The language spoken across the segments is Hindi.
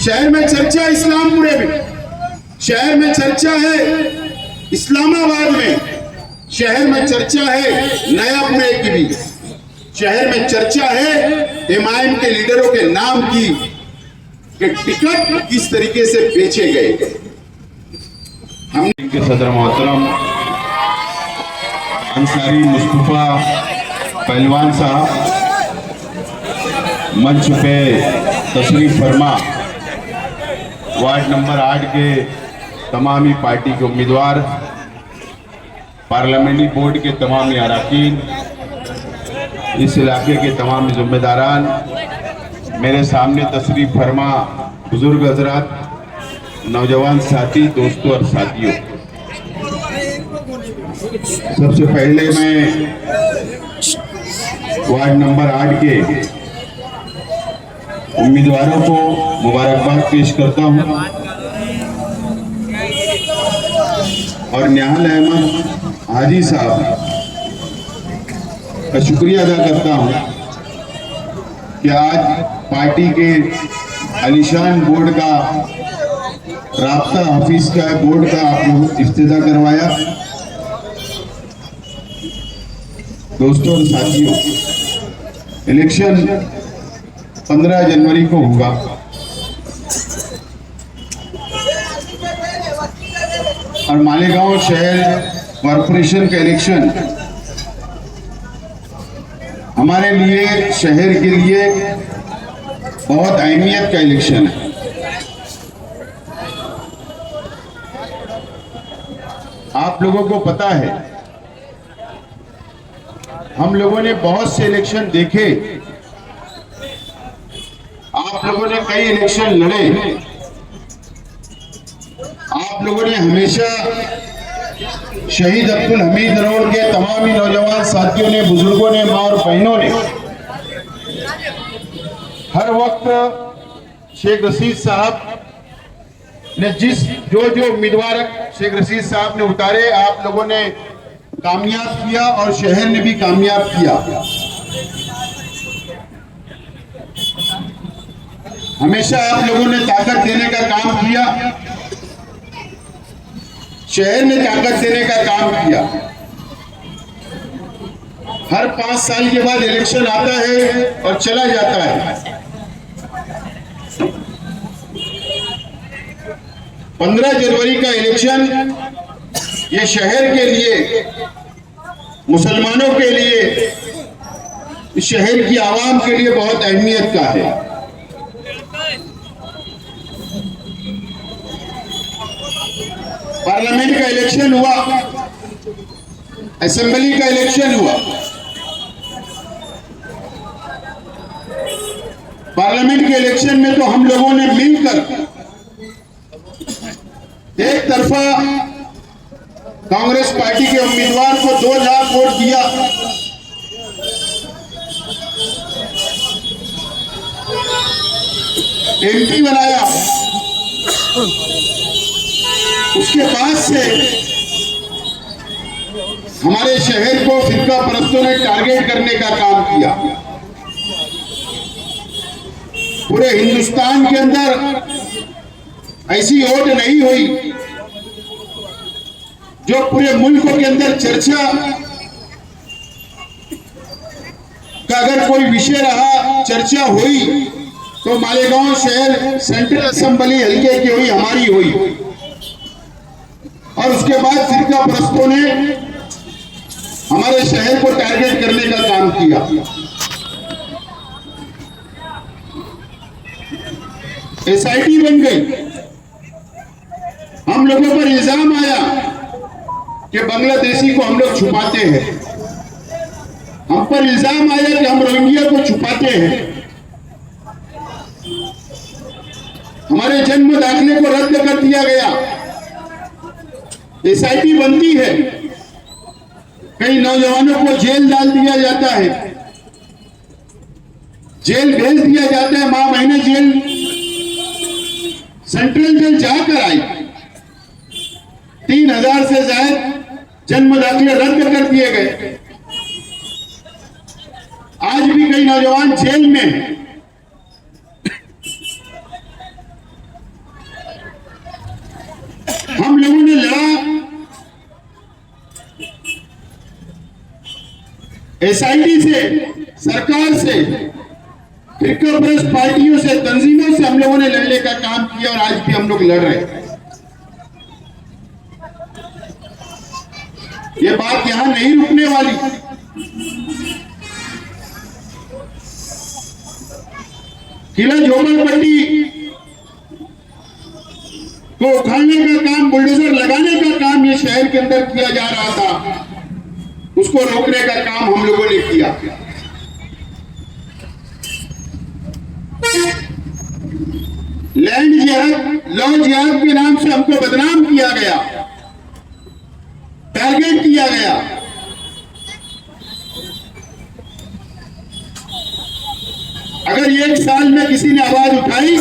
शहर में चर्चा इस्लामपुरे में, शहर में चर्चा है इस्लामाबाद में, शहर में चर्चा है नयापुरे की भी, शहर में चर्चा है एमआईएम के लीडरों के नाम की कि टिकट किस तरीके से बेचे गए। हम के सदर मोहतरम अंसारी मुस्तफा पहलवान साहब मंच पे तशरीफ फरमा, वार्ड नंबर 8 के तमामी पार्टी के उम्मीदवार, पार्लियामेंट्री बोर्ड के तमामी अरकान, इस इलाके के तमाम जिम्मेदारान, मेरे सामने तशरीफ फरमा बुजुर्ग हजरात, नौजवान साथी, दोस्तों और साथियों, सबसे पहले मैं वार्ड नंबर 8 के उम्मीदवारों को मुबारकबाद पेश करता हूं और निहाल अहमद हाजी साहब का शुक्रिया अदा करता हूं कि आज पार्टी के आलीशान बोर्ड का, राब्ता ऑफिस का बोर्ड का आप लोग इफ्तिताह करवाया। दोस्तों और साथियों, इलेक्शन 15 जनवरी को होगा और मालेगांव शहर कॉरपोरेशन का इलेक्शन हमारे लिए, शहर के लिए बहुत अहमियत का इलेक्शन है। आप लोगों को पता है, हम लोगों ने बहुत से इलेक्शन देखे, आप लोगों ने कई इलेक्शन लड़े, आप लोगों ने हमेशा शहीद अब्दुल हमीद रोड के तमाम नौजवान साथियों ने, बुजुर्गों ने, माँ और बहनों ने हर वक्त शेख रशीद साहब ने जो उम्मीदवार शेख रशीद साहब ने उतारे, आप लोगों ने कामयाब किया और शहर ने भी कामयाब किया। हमेशा आप लोगों ने ताकत देने का काम किया, शहर ने ताकत देने का काम किया। हर 5 साल के बाद इलेक्शन आता है और चला जाता है। 15 जनवरी का इलेक्शन ये शहर के लिए, मुसलमानों के लिए, इस शहर की आवाम के लिए बहुत अहमियत का है। पार्लियामेंट का इलेक्शन हुआ, असेंबली का इलेक्शन हुआ। पार्लियामेंट के इलेक्शन में तो हम लोगों ने मिलकर एक तरफा कांग्रेस पार्टी के उम्मीदवार को 2 लाख वोट दिया, एमपी बनाया। उसके बाद से हमारे शहर को फिरका परस्तों ने टारगेट करने का काम किया। पूरे हिंदुस्तान के अंदर ऐसी वोट नहीं हुई जो पूरे मुल्क के अंदर चर्चा का अगर कोई विषय रहा, चर्चा हुई तो मालेगांव शहर सेंट्रल असेंबली हल्के की हुई, हमारी हुई। और उसके बाद फिरका परस्तों ने हमारे शहर को टारगेट करने का काम किया। एसआईटी बन गई। हम लोगों पर इल्जाम आया कि बांग्लादेशी को हम लोग छुपाते हैं, हम पर इल्जाम आया कि हम रोहिंग्या को छुपाते हैं, हमारे जन्म दाखिले को रद्द कर दिया गया। एसआईटी बनती है, कई नौजवानों को जेल डाल दिया जाता है, जेल भेज दिया जाता है, माह महीने जेल, सेंट्रल जेल जाकर आई। 3000 से ज्यादा जन्म दाखिले रद्द कर दिए गए। आज भी कई नौजवान जेल में हैं। हम लोगों ने लड़ा, एसआईटी से, सरकार से, फिरकापरस्त पार्टियों से, तंजीमों से हम लोगों ने लड़ने का काम किया और आज भी हम लोग लड़ रहे हैं। ये बात यहां नहीं रुकने वाली। किला झोपड़पट्टी को उखाड़ने का काम, बुलडोजर लगाने का काम ये शहर के अंदर किया जा रहा था, उसको रोकने का काम हम लोगों ने किया। लैंड जिहाद, लॉ जिहाद के नाम से हमको बदनाम किया गया, टारगेट किया गया। अगर एक साल में किसी ने आवाज उठाई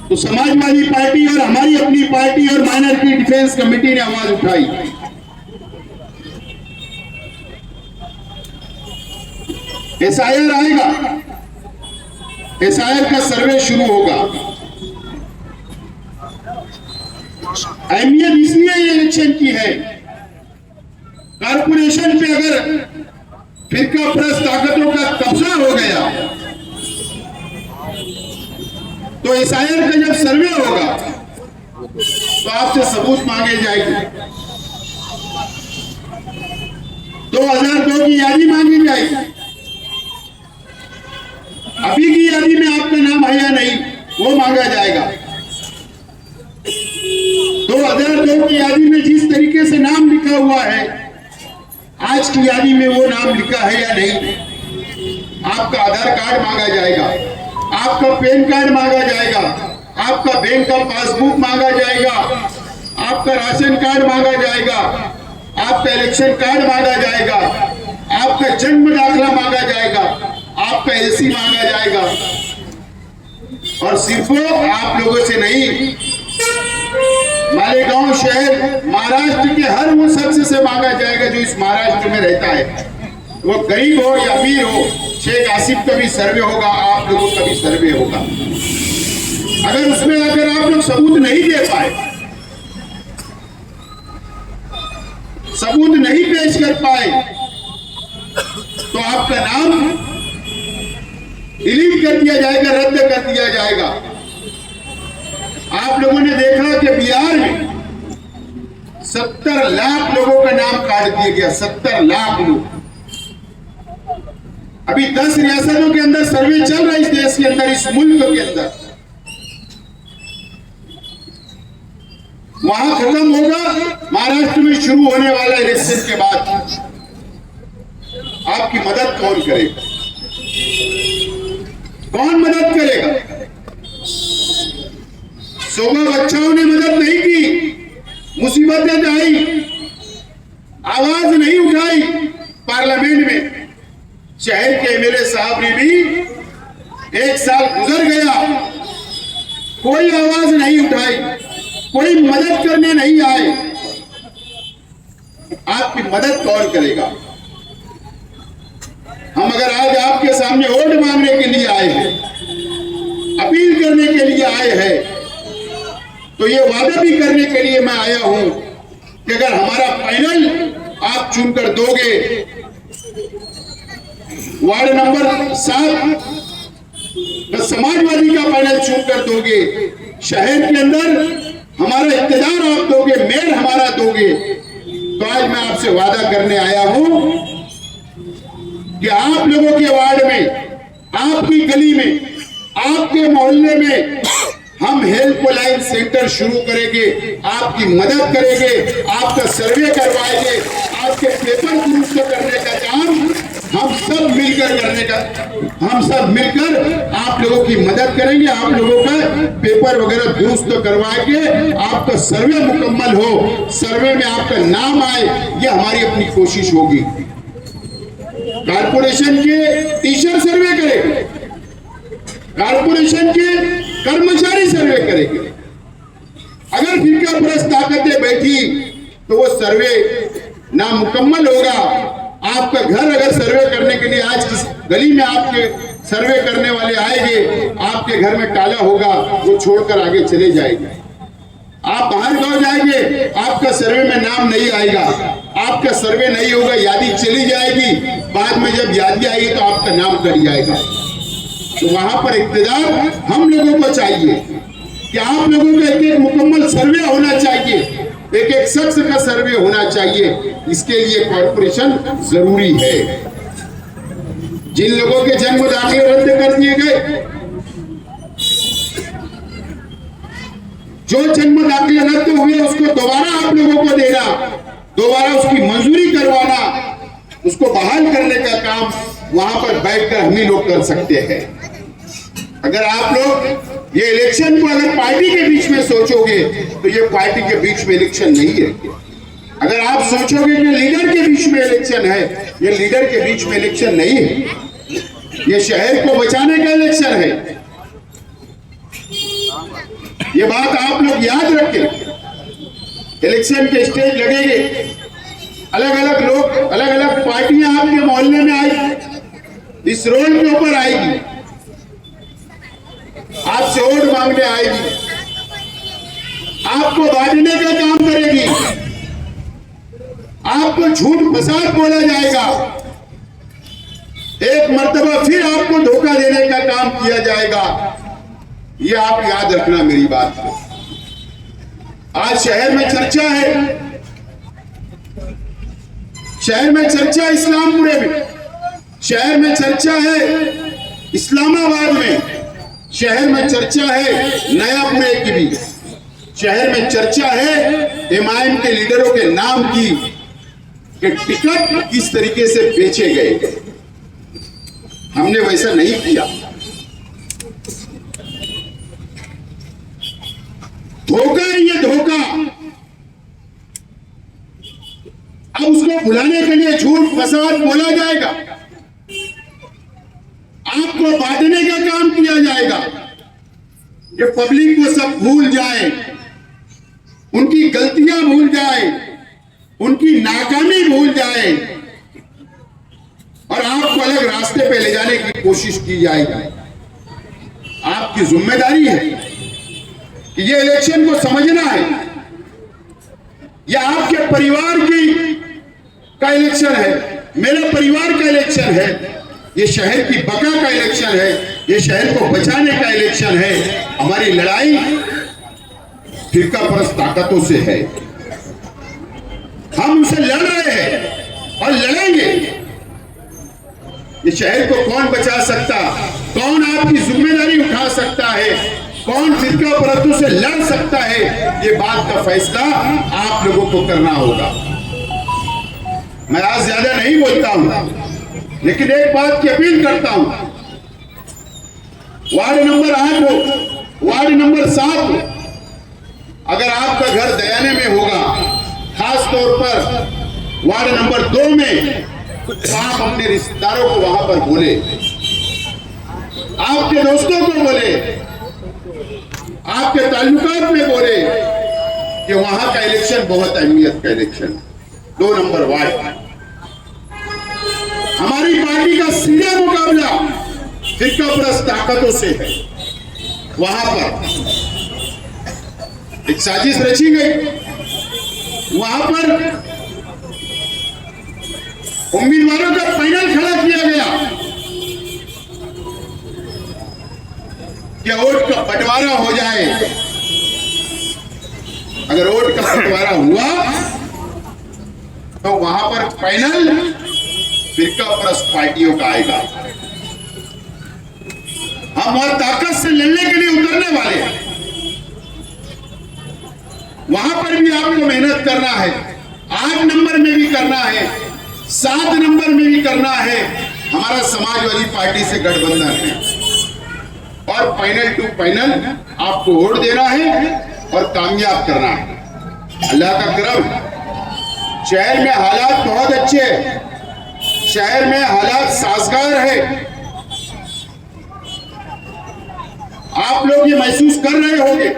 तो समाजवादी पार्टी और हमारी अपनी पार्टी और माइनॉरिटी डिफेंस कमेटी ने आवाज उठाई। एसआईआर आएगा, एसआईआर का सर्वे शुरू होगा। अहमियत इसलिए ये इलेक्शन की है, कारपोरेशन पे अगर फिरकापरस्त ताकतों का कब्जा हो गया तो एसआईआर का जब सर्वे होगा तो आपसे सबूत मांगे जाएगी, 2002 की यादी मांगी जाएगी। अभी की यादी में आपका नाम है या नहीं वो मांगा जाएगा। 2002 की यादी में जिस तरीके से नाम लिखा हुआ है, आज की यादी में वो नाम लिखा है या नहीं। आपका आधार कार्ड मांगा जाएगा, आपका पैन कार्ड मांगा जाएगा, आपका बैंक का पासबुक मांगा जाएगा, आपका राशन कार्ड मांगा जाएगा, आपका इलेक्शन कार्ड मांगा जाएगा, आपका जन्म दाखिला मांगा जाएगा, आपका एलसी मांगा जाएगा। और सिर्फ आप लोगों से नहीं, मालेगांव शहर महाराष्ट्र के हर वो शख्स से मांगा जाएगा जो इस महाराष्ट्र में रहता है, वो गरीब हो या अमीर हो। शेख आसिफ का भी सर्वे होगा, आप लोगों का भी सर्वे होगा। अगर उसमें अगर आप लोग सबूत नहीं दे पाए, सबूत नहीं पेश कर पाए, तो आपका नाम डिलीट कर दिया जाएगा, रद्द कर दिया जाएगा। आप लोगों ने देखा कि बिहार में 70 लाख लोगों का नाम काट दिया गया, 70 लाख लोग। अभी 10 रियासतों के अंदर सर्वे चल रहा है, इस देश के अंदर, इस मुल्क के अंदर। वहां खत्म होगा, महाराष्ट्र में शुरू होने वाला इलेक्शन के बाद। आपकी मदद कौन करेगा? कौन मदद करेगा? 16 बच्चों ने मदद नहीं की, मुसीबतें आई, आवाज नहीं उठाई पार्लियामेंट में। शहर के एमएलए साहब ने भी, एक साल गुजर गया, कोई आवाज नहीं उठाई, कोई मदद करने नहीं आए। आपकी मदद कौन करेगा? हम अगर आज आपके सामने वोट मांगने के लिए आए हैं, अपील करने के लिए आए हैं, तो ये वादा भी करने के लिए मैं आया हूं कि अगर हमारा पैनल आप चुनकर दोगे, वार्ड नंबर 7 समाजवादी का पैनल चुनकर दोगे, शहर के अंदर हमारा इख्तियार आप दोगे, मेयर हमारा दोगे, तो आज मैं आपसे वादा करने आया हूं कि आप लोगों के वार्ड में, आपकी गली में, आपके मोहल्ले में हम हेल्पलाइन सेंटर शुरू करेंगे, आपकी मदद करेंगे, आपका सर्वे करवाएंगे, आपके पेपर दुरुस्त करने का काम हम सब मिलकर आप लोगों की मदद करेंगे। आप लोगों का पेपर वगैरह दुरुस्त करवा के आपका सर्वे मुकम्मल हो, सर्वे में आपका नाम आए, ये हमारी अपनी कोशिश होगी। कारपोरेशन के टीचर सर्वे करेंगे, कारपोरेशन के कर्मचारी सर्वे करेंगे। अगर फिरकापरस्त ताकतें बैठी तो वो सर्वे नामुकम्मल होगा। आपका घर अगर सर्वे करने के लिए आज किस गली में आपके सर्वे करने वाले आएंगे, आप आपके घर में ताला होगा वो छोड़कर आगे चले जाएंगे। आप बाहर गांव जाएंगे, आपका सर्वे में नाम नहीं आएगा, आपका सर्वे नहीं होगा, यादी चली जाएगी। बाद में जब यादी आएगी तो आपका नाम कट जाएगा। तो वहां पर इक़्तिदार हम लोगों को चाहिए कि आप लोगों का एक एक मुकम्मल सर्वे होना चाहिए, एक एक शख्स का सर्वे होना चाहिए। इसके लिए कॉर्पोरेशन जरूरी है। जिन लोगों के जन्म दाखिले रद्द कर दिए गए, जो जन्म दाखिले रद्द हुए उसको दोबारा आप लोगों को देना, दोबारा उसकी मंजूरी करवाना, उसको बहाल करने का काम वहां पर बैठकर हम ही लोग कर सकते हैं। अगर आप लोग ये इलेक्शन को अगर पार्टी के बीच में सोचोगे तो ये पार्टी के बीच में इलेक्शन नहीं है। अगर आप सोचोगे कि लीडर के बीच में इलेक्शन है, ये लीडर के बीच में इलेक्शन नहीं है, ये शहर को बचाने का इलेक्शन है। ये बात आप लोग याद रखें। इलेक्शन के स्टेज लगेंगे, अलग अलग लोग, अलग अलग पार्टियां आपके मोहल्ले में आएगी, इस रोड के ऊपर आएगी, आपसे वोट मांगने आएगी, आपको बांटने का काम करेगी, आपको झूठ फसाद बोला जाएगा, एक मर्तबा फिर आपको धोखा देने का काम किया जाएगा। ये आप याद रखना मेरी बात को। आज शहर में चर्चा है, शहर में चर्चा इस्लामपुरे में, शहर में चर्चा है इस्लामाबाद में, शहर में चर्चा है नयापुरे की भी, शहर में चर्चा है एमआईएम के लीडरों के नाम की कि टिकट किस तरीके से बेचे गए। हमने वैसा नहीं किया। धोखा है ये, धोखा। अब उसको भुलाने के लिए झूठ फसाद बोला जाएगा, आपको बांटने का काम किया जाएगा कि पब्लिक को सब भूल जाए, उनकी गलतियां भूल जाए, उनकी नाकामी भूल जाए और आपको अलग रास्ते पे ले जाने की कोशिश की जाएगी। आपकी जिम्मेदारी है कि ये इलेक्शन को समझना है। यह आपके परिवार की का इलेक्शन है, मेरे परिवार का इलेक्शन है, ये शहर की बका का इलेक्शन है, ये शहर को बचाने का इलेक्शन है। हमारी लड़ाई फिरका परस्त ताकतों से है, हम उसे लड़ रहे हैं और लड़ेंगे। ये शहर को कौन बचा सकता, कौन आपकी जिम्मेदारी उठा सकता है, कौन फिरका परस्तों से लड़ सकता है, ये बात का फैसला आप लोगों को करना होगा। मैं आज ज्यादा नहीं बोलता हूं, लेकिन एक बात की अपील करता हूं। वार्ड नंबर 8 हो, वार्ड नंबर 7 हो, अगर आपका घर दयाने में होगा, खास तौर पर वार्ड नंबर 2 में, तो आप अपने रिश्तेदारों को वहां पर बोले, आपके दोस्तों को बोले, आपके ताल्लुकात में बोले कि वहां का इलेक्शन बहुत अहमियत का इलेक्शन, 2 नंबर वार्ड। हमारी पार्टी का सीधा मुकाबला फिरका परस्त ताकतों से है। वहां पर एक साजिश रची गई, वहां पर उम्मीदवारों का पैनल खड़ा किया गया कि वोट का बंटवारा हो जाए। अगर वोट का बंटवारा हुआ तो वहां पर पैनल फिरका परस्त पार्टियों का आएगा। हम और ताकत से लड़ने के लिए उतरने वाले हैं। वहां पर भी आपको मेहनत करना है, 8 नंबर में भी करना है, 7 नंबर में भी करना है। हमारा समाजवादी पार्टी से गठबंधन है और पैनल टू पैनल आपको वोट देना है और कामयाब करना है। अल्लाह का करम, शहर में हालात बहुत अच्छे हैं, शहर में हालात साजगार है। आप लोग ये महसूस कर रहे होंगे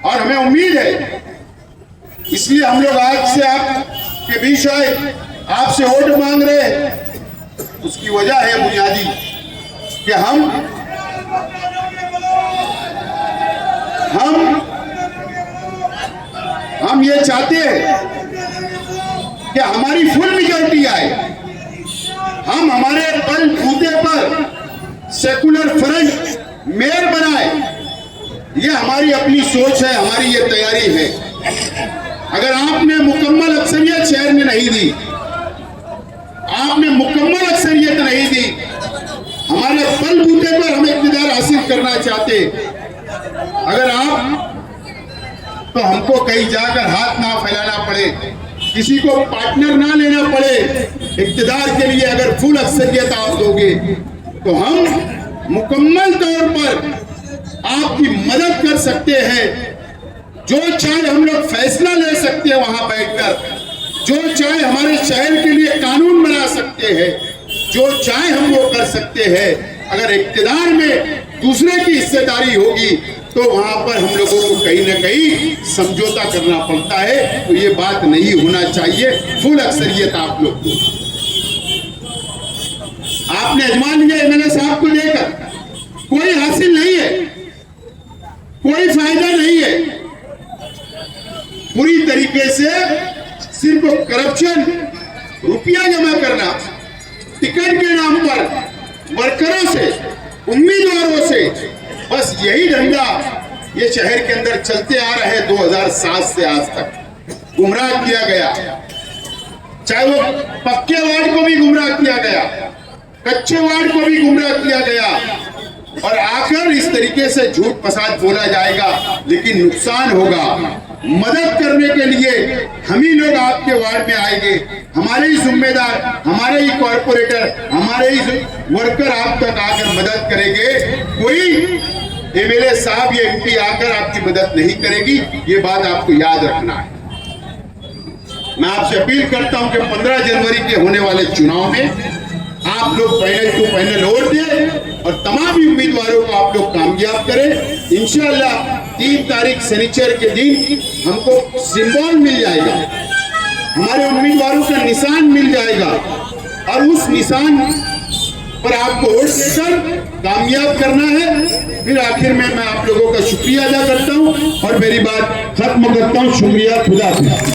और हमें उम्मीद है, इसलिए हम लोग आज से आपके बीच आए, आपसे वोट मांग रहे हैं। उसकी वजह है बुनियादी कि हम हम ये चाहते हैं कि हमारी फुल मेजॉरिटी आए, हम हमारे बलबूते पर सेकुलर फ्रंट मेयर बनाए। ये हमारी अपनी सोच है, हमारी ये तैयारी है। अगर आपने मुकम्मल अक्सरियत शहर में नहीं दी, आपने मुकम्मल अक्सरियत नहीं दी, हमारे बलबूते पर हम इक़्तिदार हासिल करना चाहते, अगर आप तो हमको कहीं जाकर हाथ ना फैलाना पड़े, किसी को पार्टनर ना लेना पड़े। इक़्तिदार के लिए अगर फुल अक्सरियत आप दोगे तो हम मुकम्मल तौर पर आपकी मदद कर सकते हैं। जो चाहे हम लोग फैसला ले सकते हैं वहां बैठकर, जो चाहे हमारे शहर के लिए कानून बना सकते हैं, जो चाहे हम वो कर सकते हैं। अगर इक़्तिदार में दूसरे की हिस्सेदारी होगी तो वहां पर हम लोगों को कहीं ना कहीं समझौता करना पड़ता है। तो ये बात नहीं होना चाहिए। फुल अक्सरियत आप लोग को, आपने अजमान लिया एमएलए साहब को लेकर, कोई हासिल नहीं है, कोई फायदा नहीं है। पूरी तरीके से सिर्फ करप्शन, रुपया जमा करना, टिकट के नाम पर वर्करों से, उम्मीदवारों से, बस यही धंधा ये शहर के अंदर चलते आ रहे हैं। 2007 से आज तक गुमराह किया गया, चाहे वो पक्के वार्ड को भी गुमराह किया गया, कच्चे वार्ड को भी गुमराह किया गया, और आखिर इस तरीके से झूठ फसाद बोला जाएगा, लेकिन नुकसान होगा। मदद करने के लिए हम ही लोग आपके वार्ड में आएंगे, हमारे ही जिम्मेदार, हमारे ही कॉर्पोरेटर, हमारे ही वर्कर आप तक आकर मदद करेंगे। कोई एमएलए साहब या एमपी आकर आपकी मदद नहीं करेगी, ये बात आपको याद रखना है। मैं आपसे अपील करता हूं कि 15 जनवरी के होने वाले चुनाव में आप लोग पैनल टू पैनल वोट दें और तमाम उम्मीदवारों को आप लोग कामयाब करें। इंशाअल्लाह 3 तारीख शनिचर के दिन हमको सिंबल मिल जाएगा, हमारे उम्मीदवारों का निशान मिल जाएगा, और उस निशान पर आपको वोट देकर कामयाब करना है। फिर आखिर में मैं आप लोगों का शुक्रिया अदा करता हूं और मेरी बात खत्म करता हूं। शुक्रिया, खुदा हाफिज़।